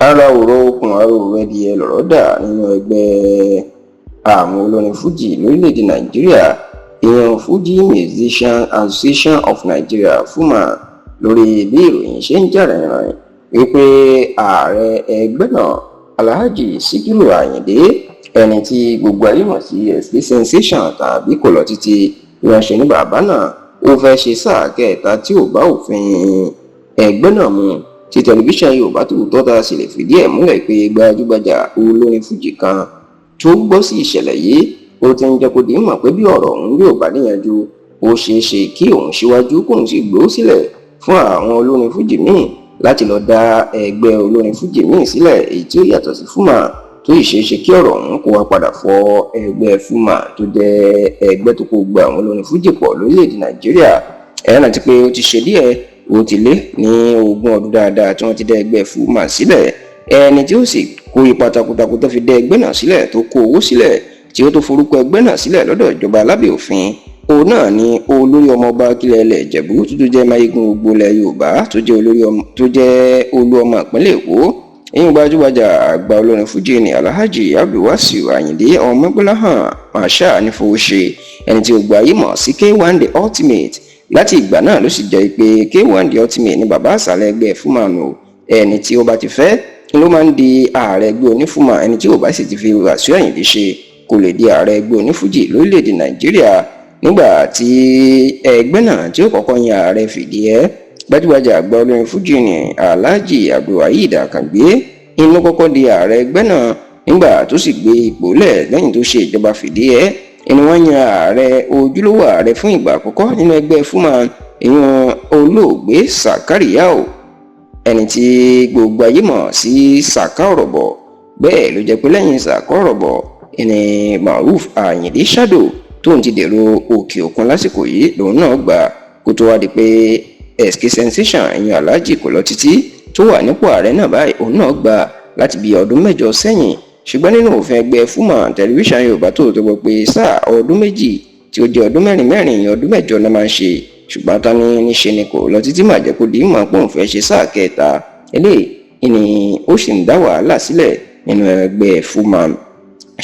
ara òró okùn ara òró ẹdìyẹ lọ̀rọ̀ dà nínú ẹgbẹ́ àwọn olórin fújì lórílẹ̀‐èdè nàìjíríà ìyẹn Fuji Musician Association of Nigeria FUMA lórí bí ìròyìn ṣe ń jà rìnrìn wípé ààrẹ ẹgbẹ́ náà Alhaji Sikiru Ayinde ẹni tí gbogbo ayé mọ̀ sí SK Sensation tàbí kò lọ títí ìránṣẹ́ ní bàbá náà ó fẹ́ ṣe sáà kẹta tí ò bá òfin ẹgbẹ́ náà mu tí tẹlifíṣàn Yorùbá Tòótọ́ tá a sì lè fìdí ẹ̀ múlẹ̀ pé gbajúgbajà olórin fújì kan tó gbọ́ sí ìṣẹ̀lẹ̀ yìí ó ti ń jẹ́ kó di mọ̀ pé bí ọ̀rọ̀ ọ̀hún yóò bá níyanjú ó ṣeé ṣe kí òun síwájú kóun sì gbó sílẹ̀ fún àwọn olórin fújì míì láti lọ dá ẹgbẹ́ olórin fújì míì sílẹ̀ èyí tí ó yàtọ̀ sí FUMA tó ṣeé ṣe kí ọ̀rọ̀ ọ̀hún kó wá padà fọ ẹgbẹ́ FUMA tó jẹ́ ẹgbẹ́ tó kó gba àwọn olórin fújì pọ̀ lórílẹ̀‐èdè Nàìjíríà ẹ̀rọ náà ti pé ó ti ṣe díẹ̀ ó ti lé ní 20 ọdún dáadáa tí wọ́n ti dá ẹgbẹ́ FUMA sílẹ̀ ẹni tí ó sì kó ipa takuntakun tó fi dá ẹgbẹ́ náà sílẹ̀ tó kó owó sílẹ̀ tí ó tó forúkọ ẹgbẹ́ náà sílẹ̀ lọ́dọ̀ ìjọba lábẹ́ òfin òun náà ni olórí ọmọọba kílẹ̀ ilẹ̀ Ìjẹ̀bú tó jẹ́ máyégún gbogbo ilẹ̀ Yorùbá tó jẹ́ olú ọmọ ìpínlẹ̀ Èkó ìyẹn gbajúgbajà àgbà olórin fújì ní Alhaji Abdulwasiu Ayinde Ọmọgbọ́láhàn Masha Nífowóṣe ẹni tí ó gba ayé mọ̀ sí K1 The Ultimate láti ìgbà náà ló sì jẹ́ pé K1 The Ultimate ní bàbá àsàlẹ̀ ẹgbẹ́ FUMA nù ẹni tí ó bá ti fẹ́ ló máa ń di ààrẹ ẹgbẹ́ onífúmà ẹni tí ò bá sì ti fi Wasiu Ayinde ṣe kò lè di ààrẹ ẹgbẹ́ onífújì lórílẹ̀‐èdè Nàìjíríà nígbà tí ẹgbẹ́ náà tí ó kọ́kọ́ yan ààrẹ Fìdíhẹ́ gbajúgbajà àgbà olórin fújì ní Alhaji Abdulwaheed Akàngbé inú kọ́kọ́ di ààrẹ ẹgbẹ́ náà nígbà tó sì gbé ipò lẹ̀ lẹ́yìn tó ṣe ìjọba Fìdíhẹ́ ẹni wọ́n yan ààrẹ ojúlówó ààrẹ fún ìgbà àkọ́kọ́ nínú ẹgbẹ́ FUMA ìyẹn olóògbé Sakariyao ẹni tí gbogbo ayé mọ̀ sí Saka Ọ̀rọ̀bọ̀ bẹ́ẹ̀ ló jẹ́ pé lẹ́yìn Saka Ọ̀rọ̀bọ̀ ẹni Maruf Ayinde Shadow tóun ti dèrò òkè òkun lásìkò yìí lòun náà gbà kó tó wá di pé SK Sensation ìyẹn Alhaji kò lọ títí tó wà nípò ààrẹ náà báyìí òun náà gbà láti bí ọdún 8 sẹ́yìn ṣùgbọ́n nínú òfin ẹgbẹ́ FUMA tẹlifíṣàn Yorùbá Tòótọ́ gbọ́ pé sáà ọdún méjì tí ó jẹ́ ọdún mẹ́rin ìyẹn ọdún 8 náà máa ń ṣe ṣùgbọ́n tán ní níṣe ni kò lọ títí máa jẹ́ kó di ìmọ̀ pé òun fẹ́ ṣe sáà kẹta eléyìí ni ó sì ń dá wàhálà sílẹ̀ nínú ẹgbẹ́ FUMA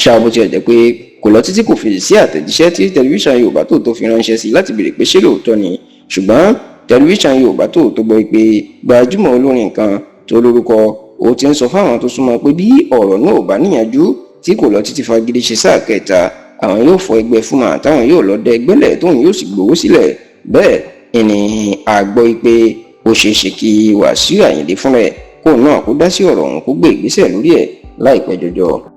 ṣáà bó tilẹ̀ jẹ́ pé kò lọ títí kò fèsì sí àtẹ̀jíṣẹ́ tí tẹlifíṣàn Yorùbá Tòótọ́ fi ránṣẹ́ sí láti béèrè pé ṣé lóòótọ́ ni ṣùgbọ́n tẹlifíṣàn Yorùbá Tòótọ́ gbọ́ pé gbajúmọ̀ olórin kan tó lórúkọ ó ti ń sọ fáwọn tó súnmọ́ pé bí ọ̀rọ̀ náà ò bá níyànjú tí kò lọ títí fagídí ṣe sáà kẹta àwọn yóò fọ ẹgbẹ́ FUMA táwọn yóò lọ dẹ ẹgbẹ́lẹ̀ tóun yóò sì gbowó sílẹ̀ bẹ́ẹ̀ ẹni àgbọ̀ pé ó ṣeé ṣe kí Wasiu Ayinde fúnra ẹ̀ kóun náà kó dá sí ọ̀rọ̀ ọ̀hún kó gbé ìgbésẹ̀ lórí ẹ̀ láìpẹ́ jọjọ.